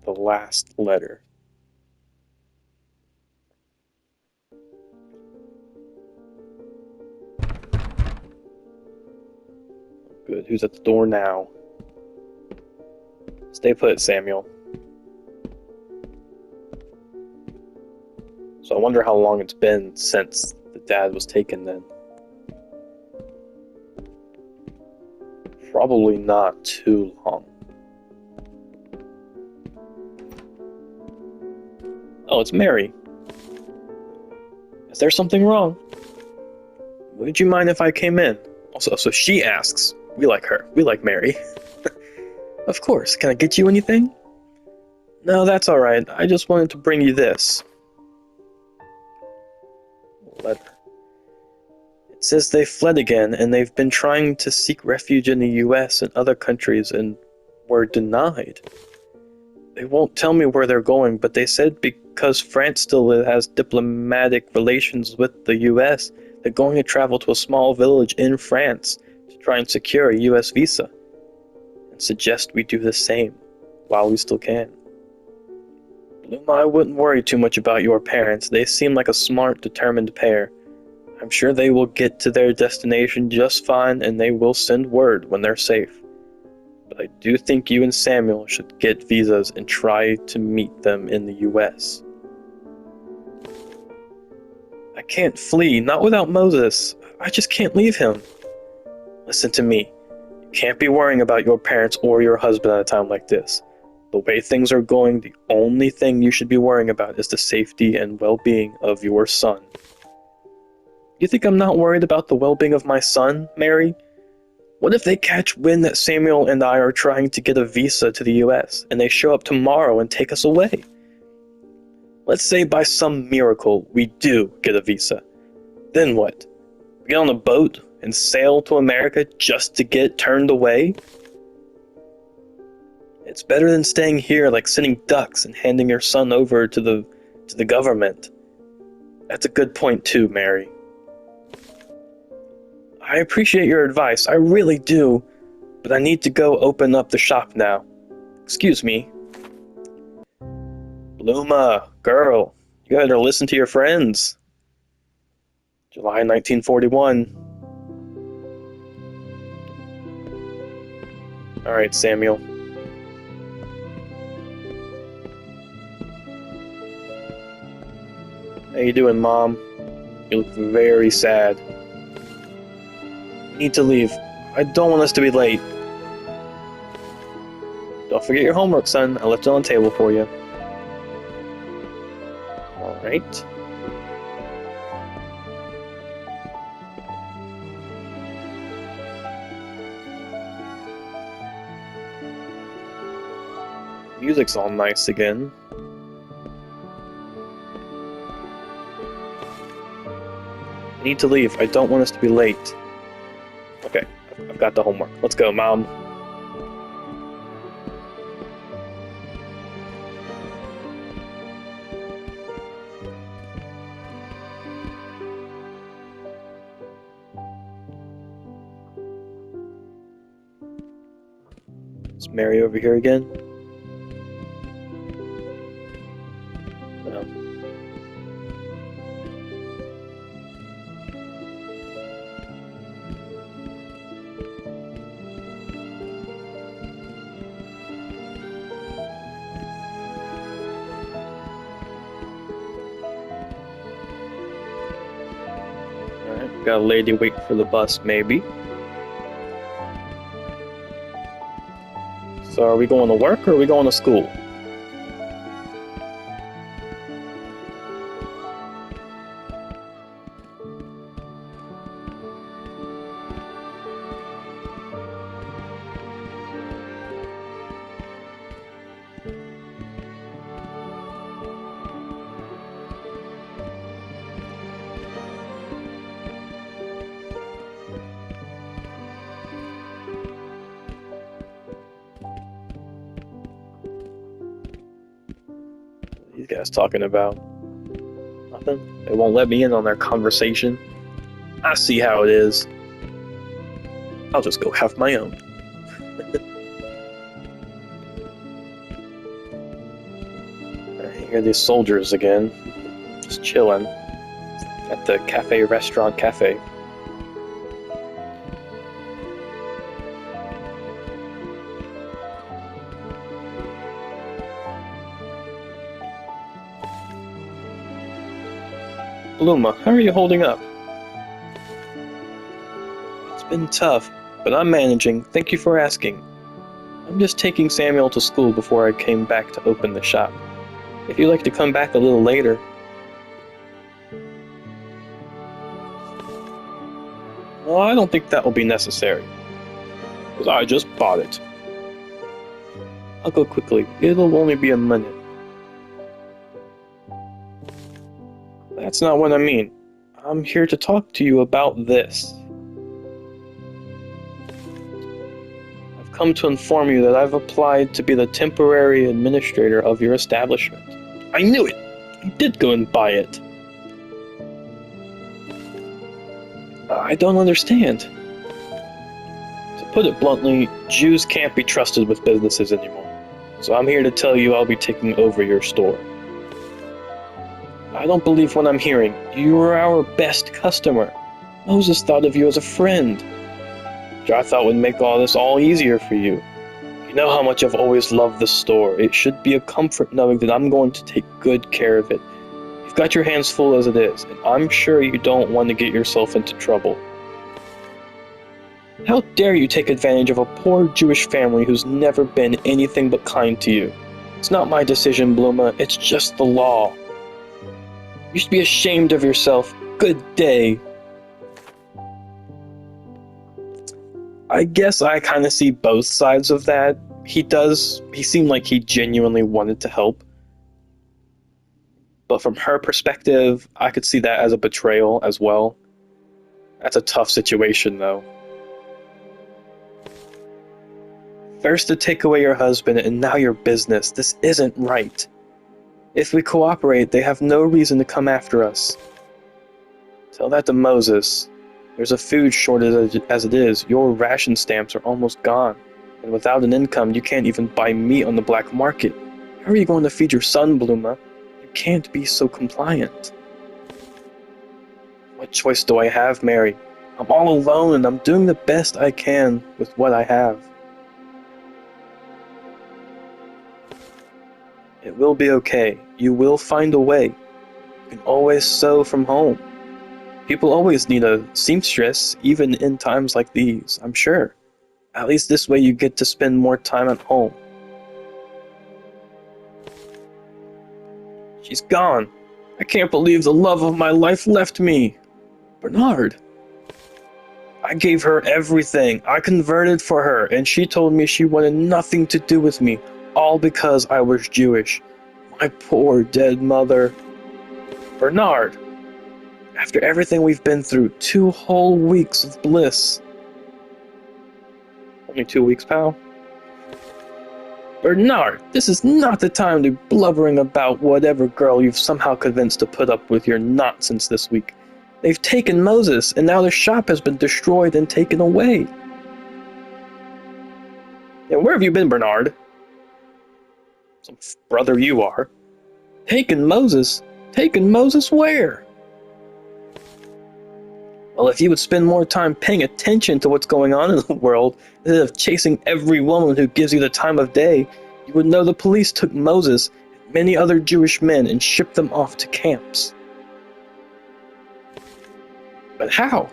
the last letter. Good. Who's at the door now? Stay put, Samuel. So I wonder how long it's been since the dad was taken then. Probably not too long. Oh, it's Mary. Is there something wrong? Would you mind if I came in? Also, so she asks. We like her. We like Mary. Of course. Can I get you anything? No, that's alright. I just wanted to bring you this. Letter. It says they fled again, and they've been trying to seek refuge in the US and other countries, and were denied. They won't tell me where they're going, but they said because France still has diplomatic relations with the US, they're going to travel to a small village in France to try and secure a US visa, and suggest we do the same while we still can. Bloom, I wouldn't worry too much about your parents. They seem like a smart, determined pair. I'm sure they will get to their destination just fine, and they will send word when they're safe. But I do think you and Samuel should get visas and try to meet them in the US. I can't flee, not without Moses. I just can't leave him. Listen to me. You can't be worrying about your parents or your husband at a time like this. The way things are going, the only thing you should be worrying about is the safety and well-being of your son. You think I'm not worried about the well-being of my son, Mary? What if they catch wind that Samuel and I are trying to get a visa to the US, and they show up tomorrow and take us away? Let's say by some miracle we do get a visa. Then what? We get on a boat and sail to America just to get turned away? It's better than staying here like sitting ducks and handing your son over to the government. That's a good point too, Mary. I appreciate your advice, I really do, but I need to go open up the shop now. Excuse me. Bluma, girl, you better listen to your friends. July 1941. Alright, Samuel. How you doing, Mom? You look very sad. We need to leave. I don't want us to be late. Don't forget your homework, son. I left it on the table for you. Alright. Music's all nice again. I need to leave. I don't want us to be late. Okay, I've got the homework. Let's go, Mom. Is Mary over here again? No. Alright, got a lady waiting for the bus, maybe. So are we going to work or are we going to school? These guys talking about nothing. They won't let me in on their conversation. I see how it is. I'll just go have my own. hear these soldiers again, just chilling at the restaurant cafe. Bluma, how are you holding up? It's been tough, but I'm managing. Thank you for asking. I'm just taking Samuel to school before I came back to open the shop. If you'd like to come back a little later. Well, I don't think that will be necessary, because I just bought it. I'll go quickly. It'll only be a minute. That's not what I mean. I'm here to talk to you about this. I've come to inform you that I've applied to be the temporary administrator of your establishment. I knew it! I did go and buy it. I don't understand. To put it bluntly, Jews can't be trusted with businesses anymore. So I'm here to tell you I'll be taking over your store. I don't believe what I'm hearing. You were our best customer. Moses thought of you as a friend, which I thought would make all this all easier for you. You know how much I've always loved the store. It should be a comfort knowing that I'm going to take good care of it. You've got your hands full as it is, and I'm sure you don't want to get yourself into trouble. How dare you take advantage of a poor Jewish family who's never been anything but kind to you? It's not my decision, Bluma. It's just the law. You should be ashamed of yourself. Good day. I guess I kind of see both sides of that. He seemed like he genuinely wanted to help. But from her perspective, I could see that as a betrayal as well. That's a tough situation, though. First to take away your husband, and now your business. This isn't right. If we cooperate, they have no reason to come after us. Tell that to Moses. There's a food shortage as it is. Your ration stamps are almost gone. And without an income, you can't even buy meat on the black market. How are you going to feed your son, Bluma? You can't be so compliant. What choice do I have, Mary? I'm all alone and I'm doing the best I can with what I have. It will be okay. You will find a way. You can always sew from home. People always need a seamstress, even in times like these, I'm sure. At least this way you get to spend more time at home. She's gone. I can't believe the love of my life left me. Bernard. I gave her everything. I converted for her, and she told me she wanted nothing to do with me. All because I was Jewish. My poor dead mother. Bernard! After everything we've been through, 2 whole weeks of bliss. Only 2 weeks, pal? Bernard, this is not the time to be blubbering about whatever girl you've somehow convinced to put up with your nonsense this week. They've taken Moses, and now the shop has been destroyed and taken away. Yeah, where have you been, Bernard? Some brother you are. Taken Moses? Taken Moses where? Well, if you would spend more time paying attention to what's going on in the world, instead of chasing every woman who gives you the time of day, you would know the police took Moses and many other Jewish men and shipped them off to camps. But how?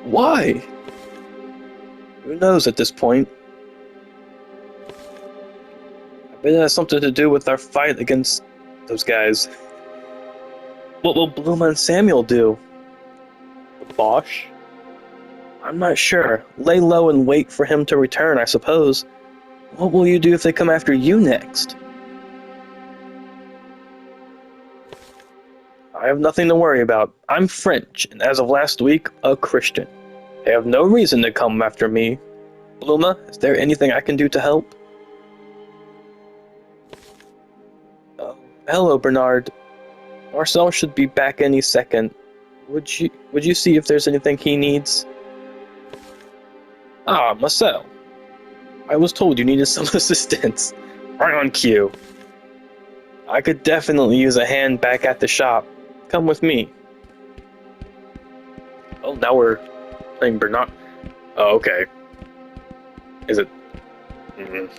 Why? Who knows at this point? I bet it has something to do with our fight against those guys. What will Bluma and Samuel do? The Bosch? I'm not sure. Lay low and wait for him to return, I suppose. What will you do if they come after you next? I have nothing to worry about. I'm French, and as of last week, a Christian. They have no reason to come after me. Bluma, is there anything I can do to help? Hello, Bernard. Marcel should be back any second. Would you see if there's anything he needs? Ah, Marcel. I was told you needed some assistance. Right on cue. I could definitely use a hand back at the shop. Come with me. Oh, now we're playing Bernard. Oh, okay. Is it... Is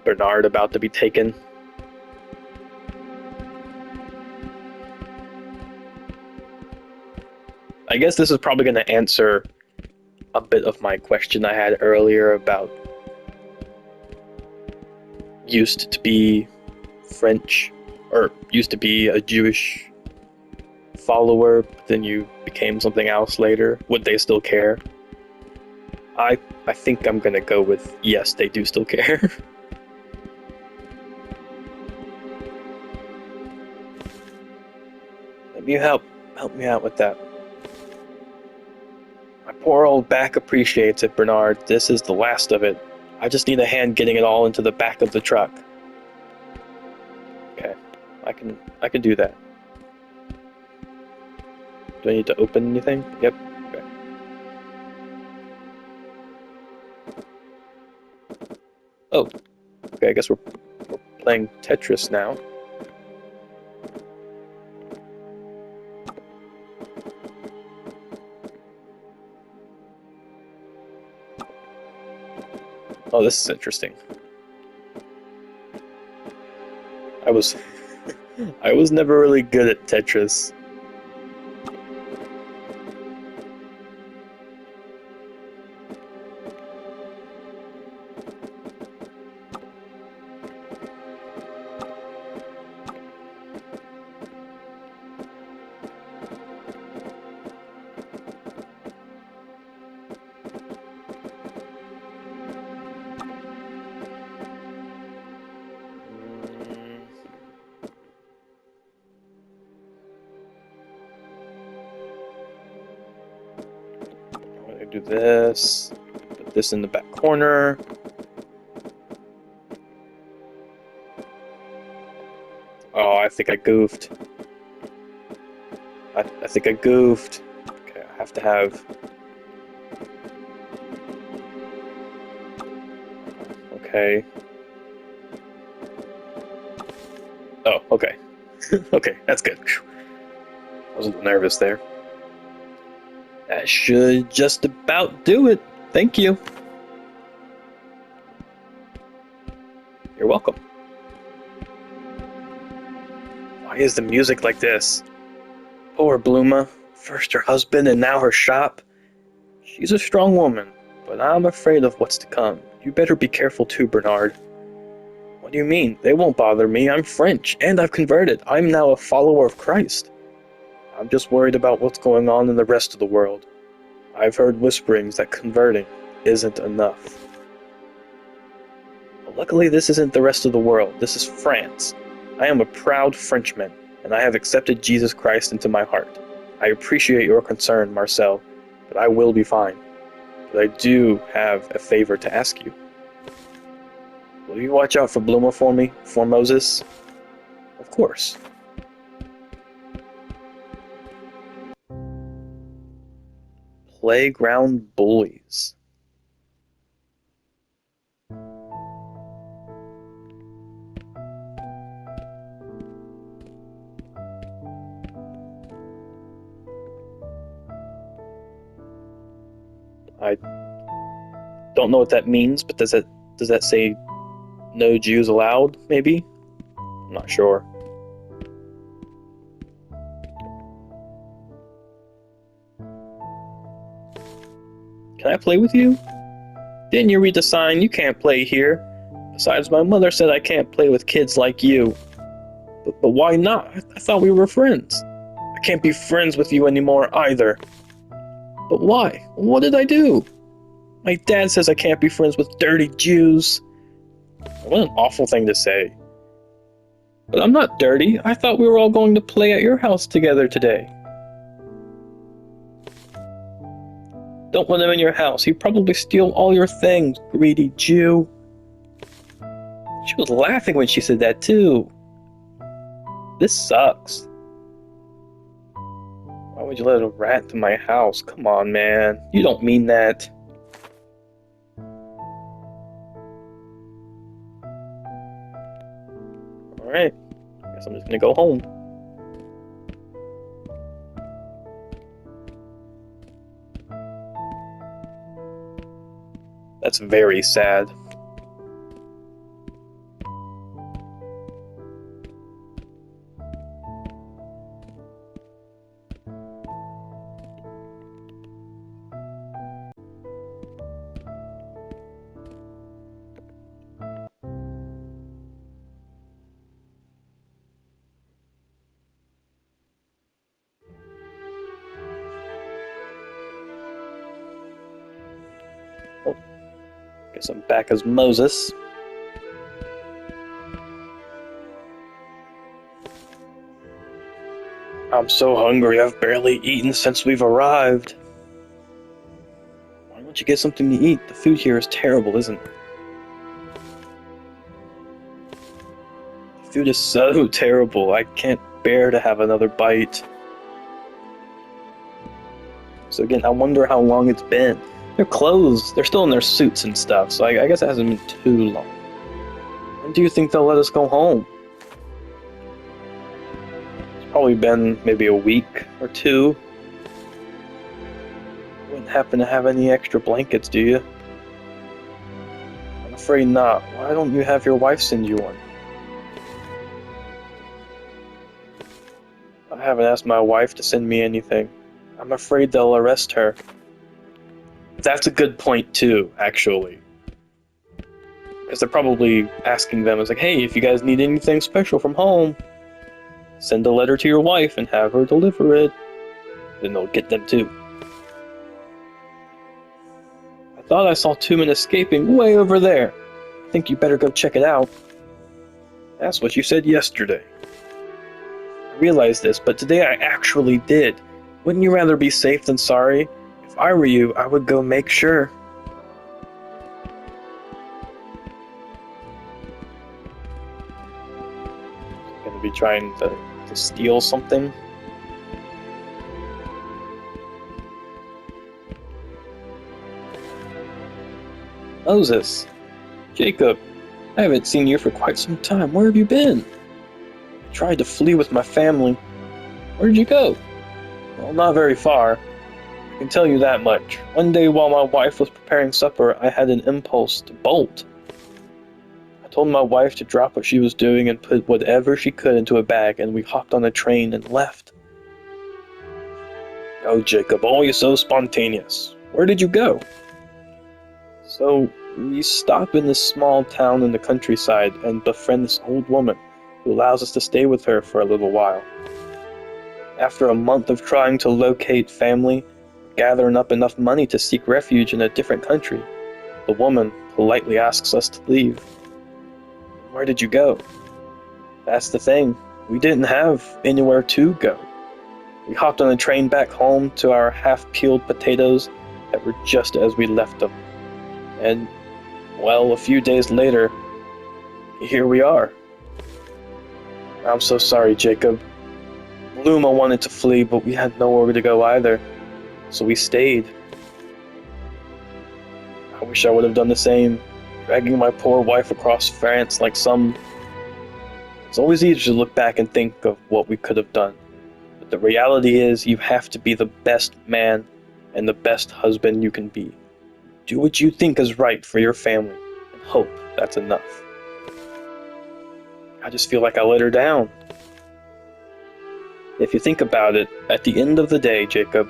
Bernard about to be taken? I guess this is probably going to answer a bit of my question I had earlier about used to be French, or used to be a Jewish follower, but then you became something else later. Would they still care? I think I'm gonna go with yes, they do still care. Let me help me out with that. My poor old back appreciates it, Bernard. This is the last of it. I just need a hand getting it all into the back of the truck. Okay, I can do that. Do I need to open anything? Yep. Okay. Oh, okay. I guess we're playing Tetris now. Oh, this is interesting. I was never really good at Tetris. I'm gonna do this. Put this in the back corner. Oh, I think I goofed. I think I goofed. Okay, I have to have... Okay. Oh, okay. Okay, that's good. I was a little nervous there. That should just about do it. Thank you. You're welcome. Why is the music like this? Poor Bluma. First her husband and now her shop. She's a strong woman, but I'm afraid of what's to come. You better be careful too, Bernard. What do you mean? They won't bother me. I'm French, and I've converted. I'm now a follower of Christ. I'm just worried about what's going on in the rest of the world. I've heard whisperings that converting isn't enough. Well, luckily this isn't the rest of the world. This is France. I am a proud Frenchman, and I have accepted Jesus Christ into my heart. I appreciate your concern, Marcel, but I will be fine. But I do have a favor to ask you. Will you watch out for Bluma for me, for Moses? Of course. Playground bullies. I don't know what that means, but does that say no Jews allowed, maybe? I'm not sure. Can I play with you? Didn't you read the sign? You can't play here. Besides, my mother said I can't play with kids like you. But why not? I thought we were friends. I can't be friends with you anymore either. But why? What did I do? My dad says I can't be friends with dirty Jews. What an awful thing to say. But I'm not dirty. I thought we were all going to play at your house together today. Don't let him in your house. He'd probably steal all your things, greedy Jew. She was laughing when she said that, too. This sucks. Why would you let a rat into my house? Come on, man. You don't mean that. Alright, guess I'm just gonna go home. That's very sad. Oh, guess I'm back as Moses. I'm so hungry, I've barely eaten since we've arrived. Why don't you get something to eat? The food here is terrible, isn't it? The food is so terrible, I can't bear to have another bite. So again, I wonder how long it's been. Their clothes, they're still in their suits and stuff, so I guess it hasn't been too long. When do you think they'll let us go home? It's probably been maybe a week or two. You wouldn't happen to have any extra blankets, do you? I'm afraid not. Why don't you have your wife send you one? I haven't asked my wife to send me anything. I'm afraid they'll arrest her. That's a good point too, actually. Because they're probably asking them, it's like, hey, if you guys need anything special from home, send a letter to your wife and have her deliver it. Then they'll get them too. I thought I saw 2 men escaping way over there. I think you better go check it out. That's what you said yesterday. I realized this, but today I actually did. Wouldn't you rather be safe than sorry? If I were you, I would go make sure. Gonna be trying to steal something. Moses, Jacob, I haven't seen you for quite some time. Where have you been? I tried to flee with my family. Where did you go? Well, not very far. I can tell you that much. One day while my wife was preparing supper, I had an impulse to bolt. I told my wife to drop what she was doing and put whatever she could into a bag, and we hopped on a train and left. Oh, Jacob, always so spontaneous. Where did you go? So, we stop in this small town in the countryside and befriend this old woman who allows us to stay with her for a little while. After a month of trying to locate family, gathering up enough money to seek refuge in a different country, the woman politely asks us to leave. Where did you go? That's the thing. We didn't have anywhere to go. We hopped on a train back home to our half-peeled potatoes that were just as we left them. And, well, a few days later, here we are. I'm so sorry, Jacob. Luma wanted to flee, but we had nowhere to go either, so we stayed. I wish I would have done the same, dragging my poor wife across France like some... It's always easy to look back and think of what we could have done, but the reality is you have to be the best man and the best husband you can be. Do what you think is right for your family, and hope that's enough. I just feel like I let her down. If you think about it, at the end of the day, Jacob,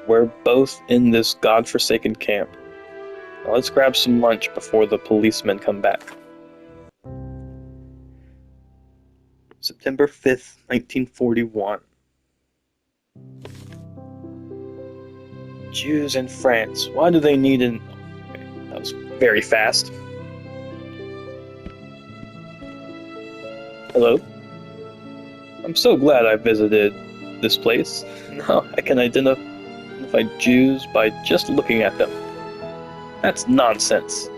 we're both in this godforsaken camp. Now let's grab some lunch before the policemen come back. September 5th, 1941. Jews in France. Why do they need an... Okay, that was very fast. Hello? I'm so glad I visited this place. Now I can identify Jews by just looking at them. That's nonsense.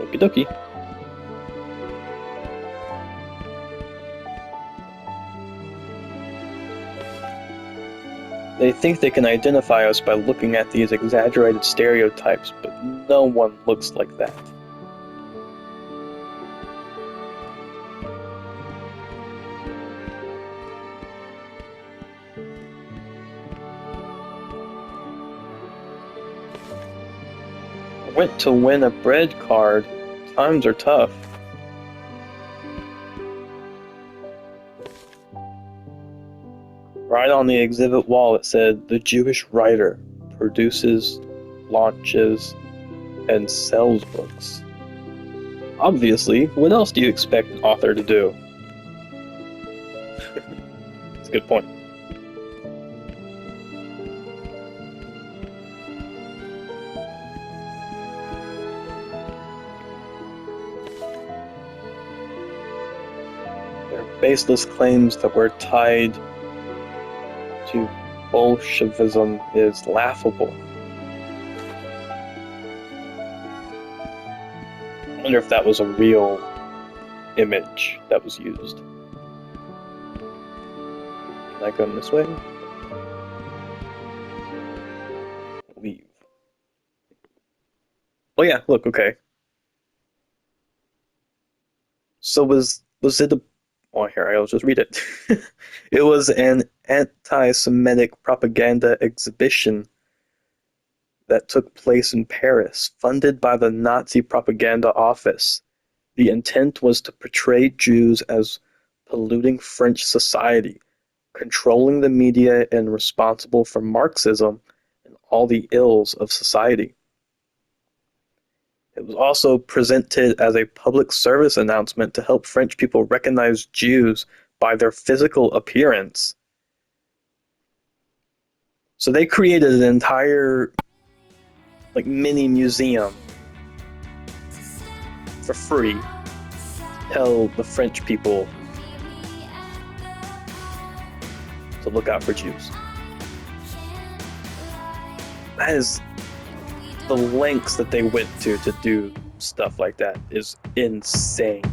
Okie dokie. They think they can identify us by looking at these exaggerated stereotypes, but no one looks like that. Went to win a bread card. Times are tough. Right on the exhibit wall it said, "The Jewish writer produces, launches, and sells books." Obviously, what else do you expect an author to do? That's a good point. Their baseless claims that we're tied to Bolshevism is laughable. I wonder if that was a real image that was used. Can I go this way? Leave. Oh yeah, look, okay. So was it a oh here, I'll just read it. It was an anti-Semitic propaganda exhibition that took place in Paris, funded by the Nazi propaganda office. The intent was to portray Jews as polluting French society, controlling the media, and responsible for Marxism and all the ills of society. It was also presented as a public service announcement to help French people recognize Jews by their physical appearance. So they created an entire like mini museum for free to tell the French people to look out for Jews. That is the lengths that they went to do stuff like that is insane.